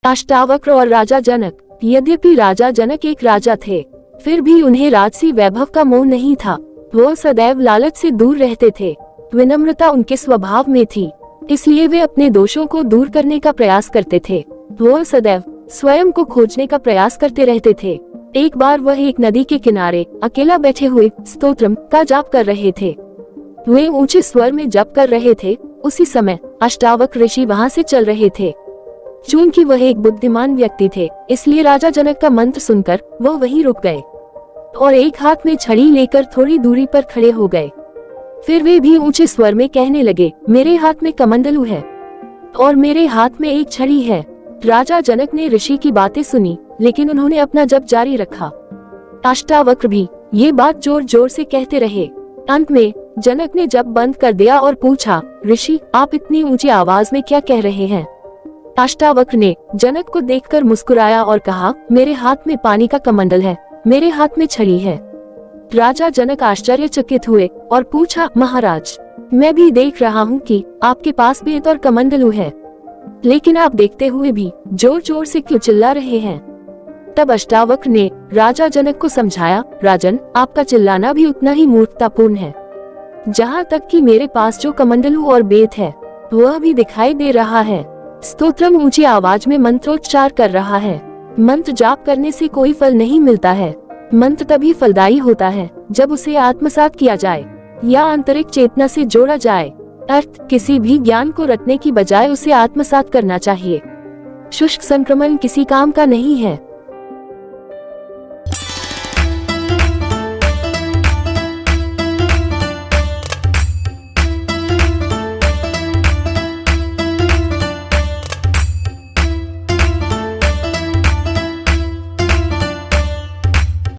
अष्टावक्र और राजा जनक। यद्यपि राजा जनक एक राजा थे, फिर भी उन्हें राजसी वैभव का मोह नहीं था। वो सदैव लालच से दूर रहते थे। विनम्रता उनके स्वभाव में थी, इसलिए वे अपने दोषों को दूर करने का प्रयास करते थे। वो सदैव स्वयं को खोजने का प्रयास करते रहते थे। एक बार वह एक नदी के किनारे अकेला बैठे हुए स्तोत्रम का जाप कर रहे थे। वे ऊंचे स्वर में जप कर रहे थे। उसी समय अष्टावक्र ऋषि वहां से चल रहे थे। चूंकि वह एक बुद्धिमान व्यक्ति थे, इसलिए राजा जनक का मंत्र सुनकर वह वहीं रुक गए और एक हाथ में छड़ी लेकर थोड़ी दूरी पर खड़े हो गए। फिर वे भी ऊंचे स्वर में कहने लगे, मेरे हाथ में कमंडलू है और मेरे हाथ में एक छड़ी है। राजा जनक ने ऋषि की बातें सुनी, लेकिन उन्होंने अपना जप जारी रखा। अष्टावक्र भी ये बात जोर जोर से कहते रहे। अंत में जनक ने जप बंद कर दिया और पूछा, ऋषि आप इतनी ऊंची आवाज में क्या कह रहे हैं? अष्टावक्र ने जनक को देखकर मुस्कुराया और कहा, मेरे हाथ में पानी का कमंडल है, मेरे हाथ में छड़ी है। राजा जनक आश्चर्यचकित हुए और पूछा, महाराज मैं भी देख रहा हूँ कि आपके पास बेत और कमंडलू है, लेकिन आप देखते हुए भी जोर जोर से क्यों चिल्ला रहे हैं? तब अष्टावक्र ने राजा जनक को समझाया, राजन आपका चिल्लाना भी उतना ही मूर्खतापूर्ण है। जहाँ तक कि मेरे पास जो कमंडलू और बेत है वह भी दिखाई दे रहा है। स्तोत्रम ऊंची आवाज में मंत्रोच्चार कर रहा है। मंत्र जाप करने से कोई फल नहीं मिलता है। मंत्र तभी फलदायी होता है जब उसे आत्मसात किया जाए या आंतरिक चेतना से जोड़ा जाए। अर्थ किसी भी ज्ञान को रटने की बजाय उसे आत्मसात करना चाहिए। शुष्क संक्रमण किसी काम का नहीं है।